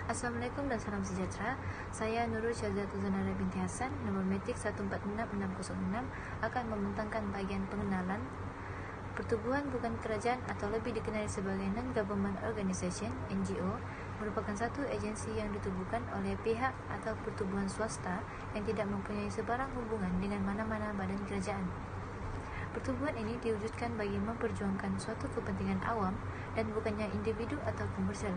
Assalamualaikum dan salam sejahtera. Saya Nurul Syazat Zanara binti Hasan, nombor metrik 146606 akan membentangkan bahagian pengenalan. Pertubuhan bukan kerajaan atau lebih dikenali sebagai Non-Government Organisation (NGO) merupakan satu agensi yang ditubuhkan oleh pihak atau pertubuhan swasta yang tidak mempunyai sebarang hubungan dengan mana-mana badan kerajaan. Pertubuhan ini diwujudkan bagi memperjuangkan suatu kepentingan awam dan bukannya individu atau komersial.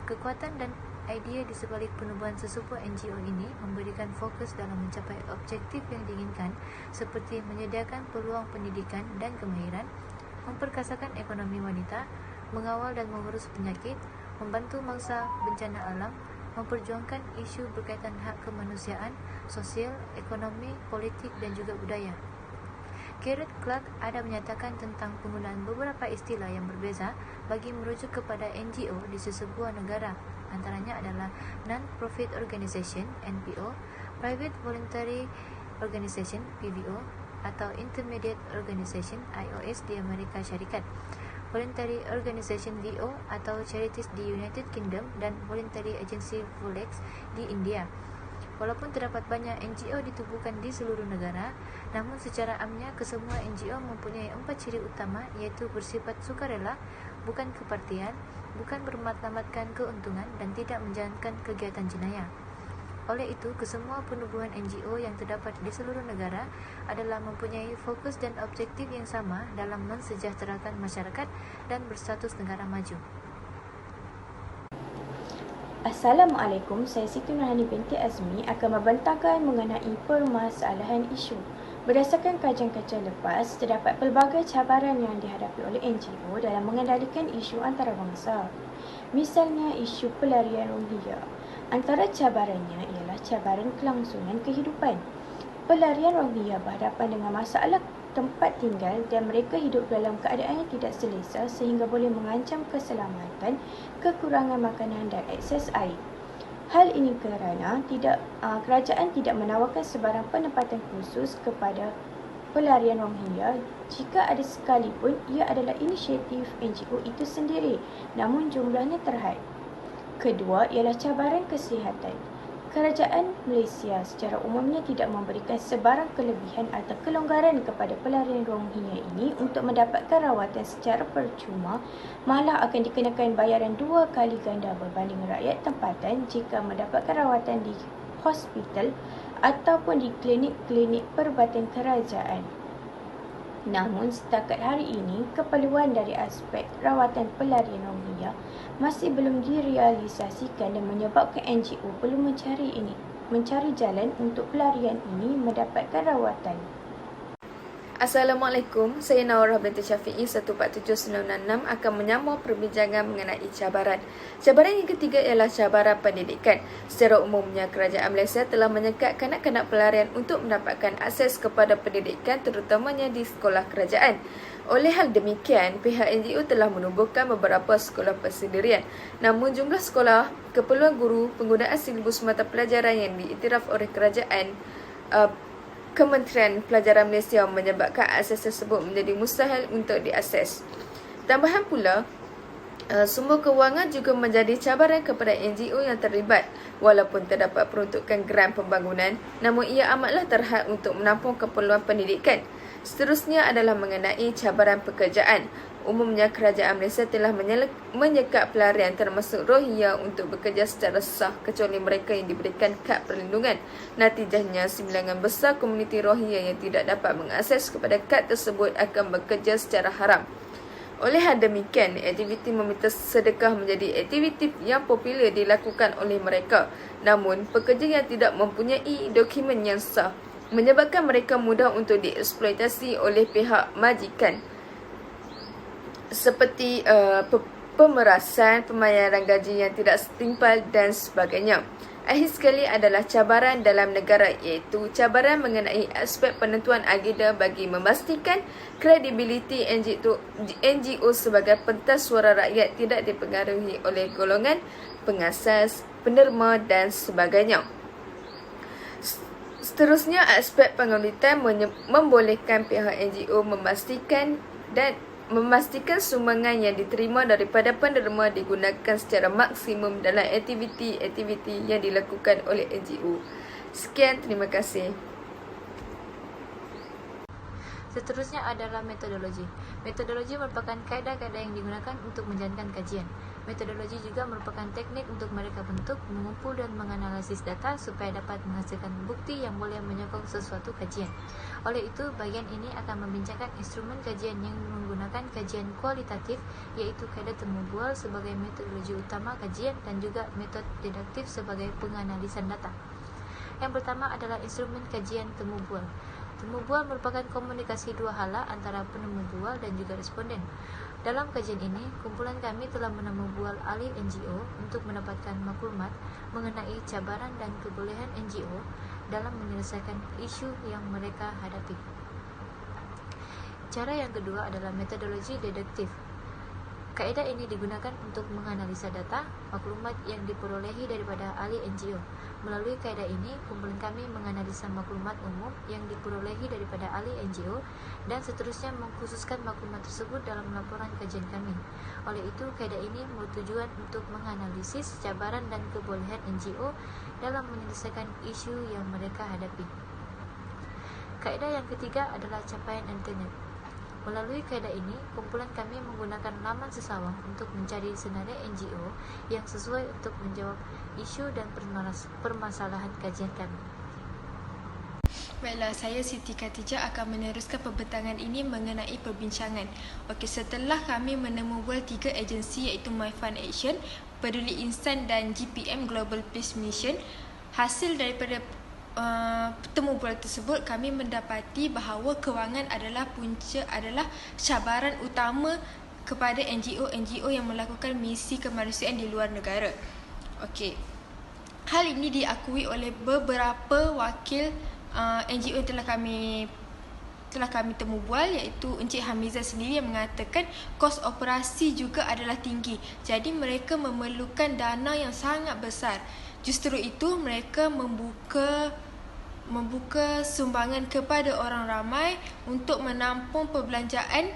Kekuatan dan idea di sebalik penubuhan sesebuah NGO ini memberikan fokus dalam mencapai objektif yang diinginkan, seperti menyediakan peluang pendidikan dan kemahiran, memperkasakan ekonomi wanita, mengawal dan mengurus penyakit, membantu mangsa bencana alam, memperjuangkan isu berkaitan hak kemanusiaan, sosial, ekonomi, politik dan juga budaya. Garrett Clark ada menyatakan tentang penggunaan beberapa istilah yang berbeza bagi merujuk kepada NGO di sesebuah negara. Antaranya adalah Non-Profit Organization (NPO), Private Voluntary Organization (PVO), atau Intermediate Organization (IOS) di Amerika Syarikat, Voluntary Organization (VO) atau Charities di United Kingdom, dan Voluntary Agency (VOLAX) di India. Walaupun terdapat banyak NGO ditubuhkan di seluruh negara, namun secara amnya kesemua NGO mempunyai 4 ciri utama, iaitu bersifat sukarela, bukan kepartian, bukan bermatlamatkan keuntungan dan tidak menjalankan kegiatan jenayah. Oleh itu, kesemua penubuhan NGO yang terdapat di seluruh negara adalah mempunyai fokus dan objektif yang sama dalam mensejahterakan masyarakat dan berstatus negara maju. Assalamualaikum, saya Siti Nurhani binti Azmi akan membentangkan mengenai permasalahan isu. Berdasarkan kajian-kajian lepas, terdapat pelbagai cabaran yang dihadapi oleh NGO dalam mengendalikan isu antarabangsa. Misalnya isu pelarian Rohingya. Antara cabarannya ialah cabaran kelangsungan kehidupan. Pelarian Rohingya berhadapan dengan masalah tempat tinggal dan mereka hidup dalam keadaan yang tidak selesa sehingga boleh mengancam keselamatan, kekurangan makanan dan akses air. Hal ini kerana kerajaan tidak menawarkan sebarang penempatan khusus kepada pelarian Rohingya jika ada sekalipun ia adalah inisiatif NGO itu sendiri, namun jumlahnya terhad. Kedua ialah cabaran kesihatan. Kerajaan Malaysia secara umumnya tidak memberikan sebarang kelebihan atau kelonggaran kepada pelarian Rohingya ini untuk mendapatkan rawatan secara percuma, malah akan dikenakan bayaran 2 kali ganda berbanding rakyat tempatan jika mendapatkan rawatan di hospital ataupun di klinik-klinik perubatan kerajaan. Namun setakat hari ini, keperluan dari aspek rawatan pelarian Rohingya masih belum direalisasikan dan menyebabkan NGO perlu mencari jalan untuk pelarian ini mendapatkan rawatan. Assalamualaikum, saya Naurah binti Syafi'i 147966 akan menyambung perbincangan mengenai cabaran. Cabaran yang ketiga ialah cabaran pendidikan. Secara umumnya, kerajaan Malaysia telah menyekat kanak-kanak pelarian untuk mendapatkan akses kepada pendidikan terutamanya di sekolah kerajaan. Oleh hal demikian, pihak NGO telah menubuhkan beberapa sekolah persendirian. Namun jumlah sekolah, keperluan guru, penggunaan silibus mata pelajaran yang diiktiraf oleh kerajaan Kementerian Pelajaran Malaysia menyebabkan akses tersebut menjadi mustahil untuk diakses. Tambahan pula, sumber kewangan juga menjadi cabaran kepada NGO yang terlibat. Walaupun terdapat peruntukan geran pembangunan, namun ia amatlah terhad untuk menampung keperluan pendidikan. Seterusnya adalah mengenai cabaran pekerjaan. Umumnya, kerajaan Malaysia telah menyekat pelarian termasuk Rohingya untuk bekerja secara sah kecuali mereka yang diberikan kad perlindungan. Natijahnya, simbilangan besar komuniti Rohingya yang tidak dapat mengakses kepada kad tersebut akan bekerja secara haram. Oleh hal demikian, aktiviti meminta sedekah menjadi aktiviti yang popular dilakukan oleh mereka. Namun, pekerja yang tidak mempunyai dokumen yang sah menyebabkan mereka mudah untuk dieksploitasi oleh pihak majikan, seperti pemerasan, pembayaran gaji yang tidak setimpal dan sebagainya. Akhir sekali adalah cabaran dalam negara, iaitu cabaran mengenai aspek penentuan agenda bagi memastikan kredibiliti NGO sebagai pentas suara rakyat tidak dipengaruhi oleh golongan, pengasas, penerima dan sebagainya. Seterusnya, aspek pengauditan membolehkan pihak NGO memastikan dan memastikan sumbangan yang diterima daripada penderma digunakan secara maksimum dalam aktiviti-aktiviti yang dilakukan oleh NGO. Sekian, terima kasih. Seterusnya adalah metodologi. Metodologi merupakan kaedah-kaedah yang digunakan untuk menjalankan kajian. Metodologi juga merupakan teknik untuk mereka bentuk, mengumpul dan menganalisis data supaya dapat menghasilkan bukti yang boleh menyokong sesuatu kajian. Oleh itu, bagian ini akan membincangkan instrumen kajian yang menggunakan kajian kualitatif, iaitu kaedah temu bual sebagai metodologi utama kajian dan juga metode deduktif sebagai penganalisan data. Yang pertama adalah instrumen kajian temu bual. Temu bual merupakan komunikasi dua hala antara penemu bual dan juga responden. Dalam kajian ini, kumpulan kami telah menemu bual ahli NGO untuk mendapatkan maklumat mengenai cabaran dan kebolehan NGO dalam menyelesaikan isu yang mereka hadapi. Cara yang kedua adalah metodologi deduktif. Kaedah ini digunakan untuk menganalisa data, maklumat yang diperolehi daripada ahli NGO. Melalui kaedah ini, kumpulan kami menganalisa maklumat umum yang diperolehi daripada ahli NGO dan seterusnya mengkhususkan maklumat tersebut dalam laporan kajian kami. Oleh itu, kaedah ini bertujuan untuk menganalisis cabaran dan kebolehan NGO dalam menyelesaikan isu yang mereka hadapi. Kaedah yang ketiga adalah capaian internet. Melalui kaedah ini, kumpulan kami menggunakan laman sesawang untuk mencari senarai NGO yang sesuai untuk menjawab isu dan permasalahan kajian kami. Baiklah, saya Siti Khatijah akan meneruskan pembentangan ini mengenai perbincangan. Okey, setelah kami menemu bual 3 agensi iaitu MyFund Action, Peduli Insan dan GPM Global Peace Mission, hasil daripada temu bual tersebut, kami mendapati bahawa kewangan adalah cabaran utama kepada NGO yang melakukan misi kemanusiaan di luar negara. Okey. Hal ini diakui oleh beberapa wakil NGO yang telah kami temu bual, iaitu Encik Hamizah sendiri yang mengatakan kos operasi juga adalah tinggi. Jadi mereka memerlukan dana yang sangat besar. Justru itu mereka membuka sumbangan kepada orang ramai untuk menampung perbelanjaan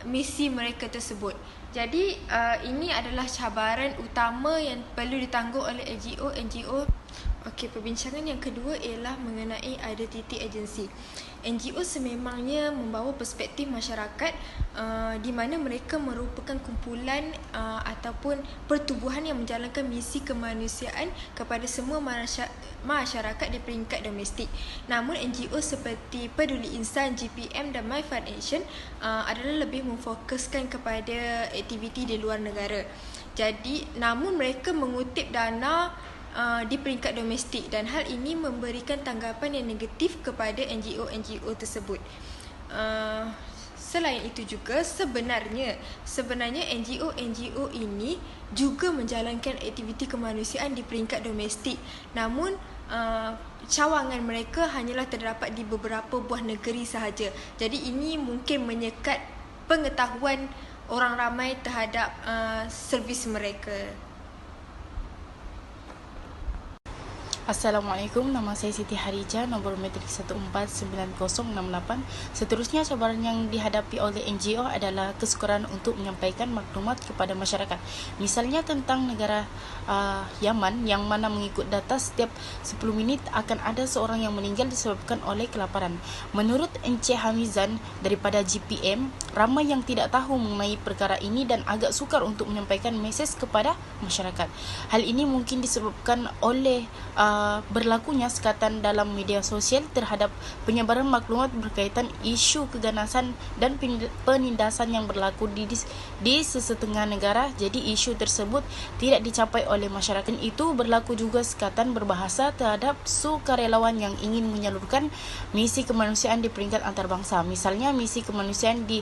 misi mereka tersebut. Jadi ini adalah cabaran utama yang perlu ditanggung oleh NGO. Okey, perbincangan yang kedua ialah mengenai identiti agensi. NGO sememangnya membawa perspektif masyarakat di mana mereka merupakan kumpulan ataupun pertubuhan yang menjalankan misi kemanusiaan kepada semua masyarakat di peringkat domestik. Namun NGO seperti Peduli Insan, GPM dan MyFund Action adalah lebih memfokuskan kepada aktiviti di luar negara. Jadi, namun mereka mengutip dana di peringkat domestik dan hal ini memberikan tanggapan yang negatif kepada NGO tersebut. Selain itu juga sebenarnya NGO ini juga menjalankan aktiviti kemanusiaan di peringkat domestik. Namun cawangan mereka hanyalah terdapat di beberapa buah negeri sahaja. Jadi ini mungkin menyekat pengetahuan orang ramai terhadap servis mereka. Assalamualaikum, nama saya Siti Harijah, nombor metrik 149068. Seterusnya, cabaran yang dihadapi oleh NGO adalah kesukaran untuk menyampaikan maklumat kepada masyarakat. Misalnya tentang negara Yaman yang mana mengikut data setiap 10 minit akan ada seorang yang meninggal disebabkan oleh kelaparan. Menurut Encik Hamizan daripada GPM, ramai yang tidak tahu mengenai perkara ini dan agak sukar untuk menyampaikan mesej kepada masyarakat. Hal ini mungkin disebabkan oleh berlakunya sekatan dalam media sosial terhadap penyebaran maklumat berkaitan isu keganasan dan penindasan yang berlaku di sesetengah negara. Jadi isu tersebut tidak dicapai oleh masyarakat. Itu berlaku juga sekatan berbahasa terhadap sukarelawan yang ingin menyalurkan misi kemanusiaan di peringkat antarabangsa. Misalnya misi kemanusiaan di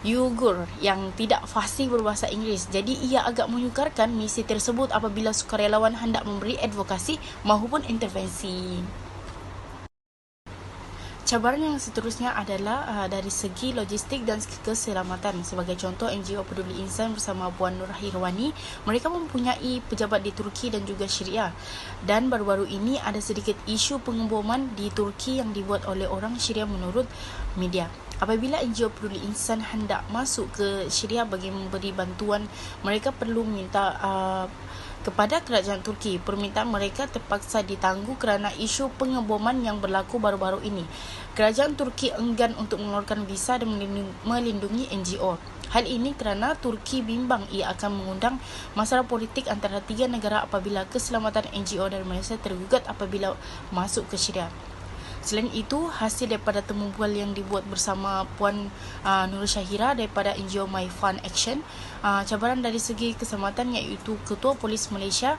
Uyghur yang tidak fasih berbahasa Inggeris. Jadi ia agak menyukarkan misi tersebut apabila sukarelawan hendak memberi advokasi maupun intervensi. Cabaran yang seterusnya adalah dari segi logistik dan keselamatan. Sebagai contoh, NGO Peduli Insan bersama Puan Nur Hirwani, mereka mempunyai pejabat di Turki dan juga Syria. Dan baru-baru ini ada sedikit isu pengeboman di Turki yang dibuat oleh orang Syria menurut media. Apabila NGO Peduli Insan hendak masuk ke Syria bagi memberi bantuan, mereka perlu minta kepada kerajaan Turki. Permintaan mereka terpaksa ditangguh kerana isu pengeboman yang berlaku baru-baru ini. Kerajaan Turki enggan untuk mengeluarkan visa dan melindungi NGO. Hal ini kerana Turki bimbang ia akan mengundang masalah politik antara tiga negara apabila keselamatan NGO dari Malaysia tergugat apabila masuk ke Syria. Selain itu, hasil daripada temu bual yang dibuat bersama Puan Nur Syahira daripada NGO My Fund Action, cabaran dari segi keselamatan iaitu Ketua Polis Malaysia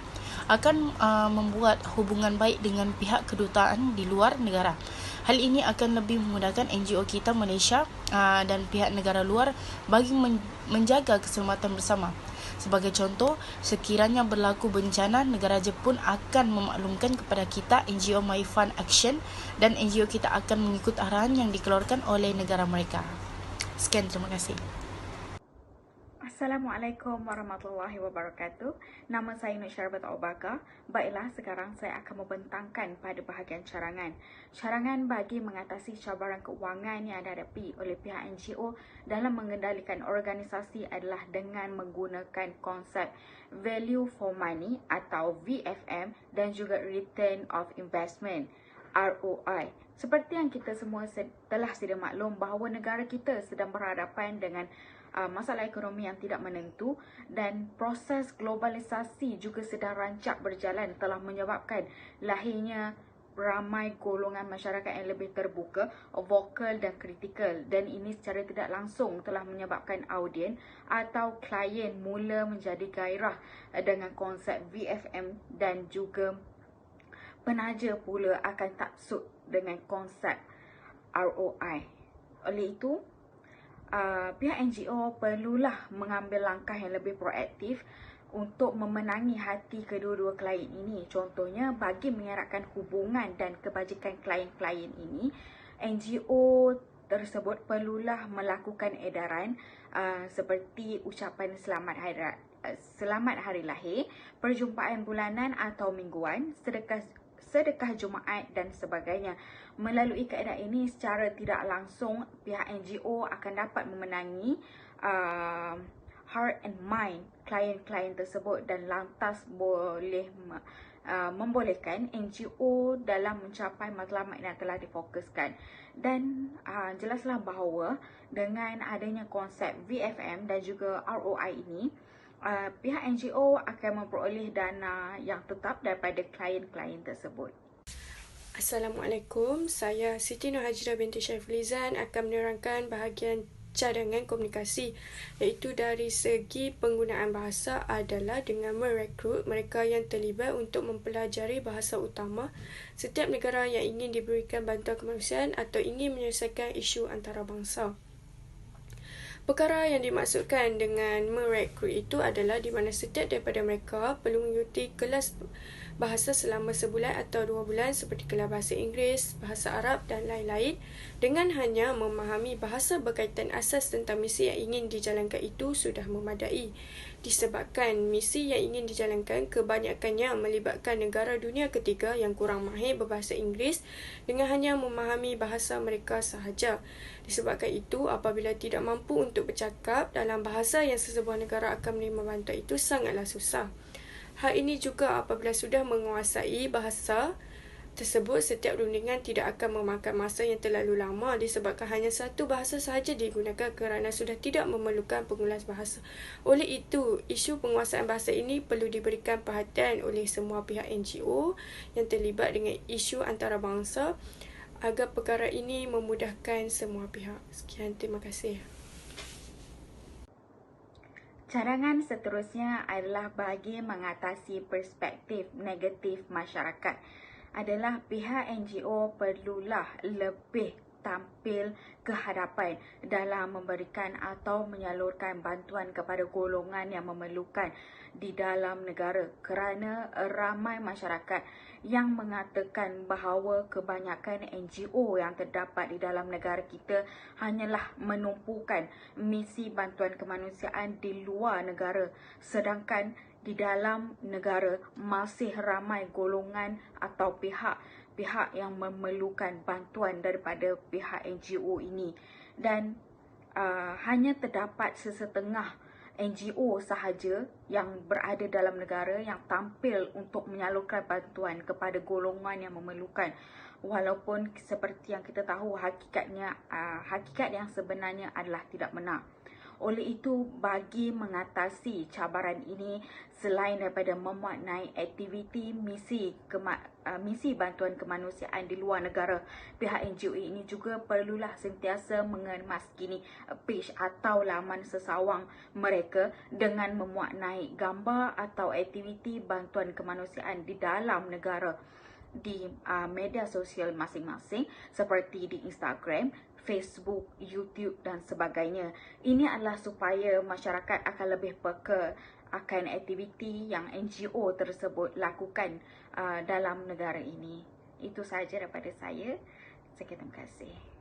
akan membuat hubungan baik dengan pihak kedutaan di luar negara. Hal ini akan lebih memudahkan NGO kita Malaysia dan pihak negara luar bagi menjaga keselamatan bersama. Sebagai contoh, sekiranya berlaku bencana, negara Jepun akan memaklumkan kepada kita NGO My Fund Action dan NGO kita akan mengikut arahan yang dikeluarkan oleh negara mereka. Sekian, terima kasih. Assalamualaikum warahmatullahi wabarakatuh. Nama saya Nur Syarbat Aubaka. Baiklah, sekarang saya akan membentangkan pada bahagian carangan. Carangan bagi mengatasi cabaran keuangan yang dihadapi oleh pihak NGO dalam mengendalikan organisasi adalah dengan menggunakan konsep Value for Money atau VFM dan juga Return of Investment ROI. Seperti yang kita semua telah sedia maklum bahawa negara kita sedang berhadapan dengan masalah ekonomi yang tidak menentu dan proses globalisasi juga sedang rancak berjalan telah menyebabkan lahirnya ramai golongan masyarakat yang lebih terbuka, vokal dan kritikal, dan ini secara tidak langsung telah menyebabkan audien atau klien mula menjadi gairah dengan konsep VFM dan juga penaja pula akan taksub dengan konsep ROI. Oleh itu, pihak NGO perlulah mengambil langkah yang lebih proaktif untuk memenangi hati kedua-dua klien ini. Contohnya, bagi mengeratkan hubungan dan kebajikan klien-klien ini, NGO tersebut perlulah melakukan edaran seperti ucapan selamat hari lahir, perjumpaan bulanan atau mingguan, sedekah Jumaat dan sebagainya. Melalui kaedah ini, secara tidak langsung pihak NGO akan dapat memenangi heart and mind klien-klien tersebut dan lantas boleh membolehkan NGO dalam mencapai matlamat yang telah difokuskan. Dan jelaslah bahawa dengan adanya konsep VFM dan juga ROI ini, pihak NGO akan memperoleh dana yang tetap daripada klien-klien tersebut. Assalamualaikum, saya Siti Nur Hajrah binti Syaifulizan akan menerangkan bahagian cadangan komunikasi, iaitu dari segi penggunaan bahasa adalah dengan merekrut mereka yang terlibat untuk mempelajari bahasa utama setiap negara yang ingin diberikan bantuan kemanusiaan atau ingin menyelesaikan isu antarabangsa. Perkara yang dimaksudkan dengan merekrut itu adalah di mana setiap daripada mereka perlu mengikuti kelas bahasa selama sebulan atau 2 bulan seperti kelas bahasa Inggeris, bahasa Arab dan lain-lain. Dengan hanya memahami bahasa berkaitan asas tentang misi yang ingin dijalankan itu sudah memadai. Disebabkan misi yang ingin dijalankan kebanyakannya melibatkan negara dunia ketiga yang kurang mahir berbahasa Inggeris dengan hanya memahami bahasa mereka sahaja. Disebabkan itu, apabila tidak mampu untuk bercakap dalam bahasa yang sesebuah negara akan menerima bantuan itu sangatlah susah. Hal ini juga apabila sudah menguasai bahasa tersebut, setiap rundingan tidak akan memakan masa yang terlalu lama disebabkan hanya satu bahasa sahaja digunakan kerana sudah tidak memerlukan pengulas bahasa. Oleh itu, isu penguasaan bahasa ini perlu diberikan perhatian oleh semua pihak NGO yang terlibat dengan isu antarabangsa agar perkara ini memudahkan semua pihak. Sekian, terima kasih. Cadangan seterusnya adalah bagi mengatasi perspektif negatif masyarakat. Adalah pihak NGO perlulah lebih tampil ke hadapan dalam memberikan atau menyalurkan bantuan kepada golongan yang memerlukan di dalam negara kerana ramai masyarakat yang mengatakan bahawa kebanyakan NGO yang terdapat di dalam negara kita hanyalah menumpukan misi bantuan kemanusiaan di luar negara, sedangkan di dalam negara masih ramai golongan atau pihak yang memerlukan bantuan daripada pihak NGO ini. dan hanya terdapat sesetengah NGO sahaja yang berada dalam negara yang tampil untuk menyalurkan bantuan kepada golongan yang memerlukan. Walaupun seperti yang kita tahu, hakikat yang sebenarnya adalah tidak benar. Oleh itu, bagi mengatasi cabaran ini, selain daripada memaknai aktiviti misi bantuan kemanusiaan di luar negara, pihak NGO ini juga perlulah sentiasa mengemaskini page atau laman sesawang mereka dengan memaknai gambar atau aktiviti bantuan kemanusiaan di dalam negara di media sosial masing-masing seperti di Instagram, Facebook, YouTube dan sebagainya. Ini adalah supaya masyarakat akan lebih peka akan aktiviti yang NGO tersebut lakukan dalam negara ini. Itu sahaja daripada saya. Sekian, terima kasih.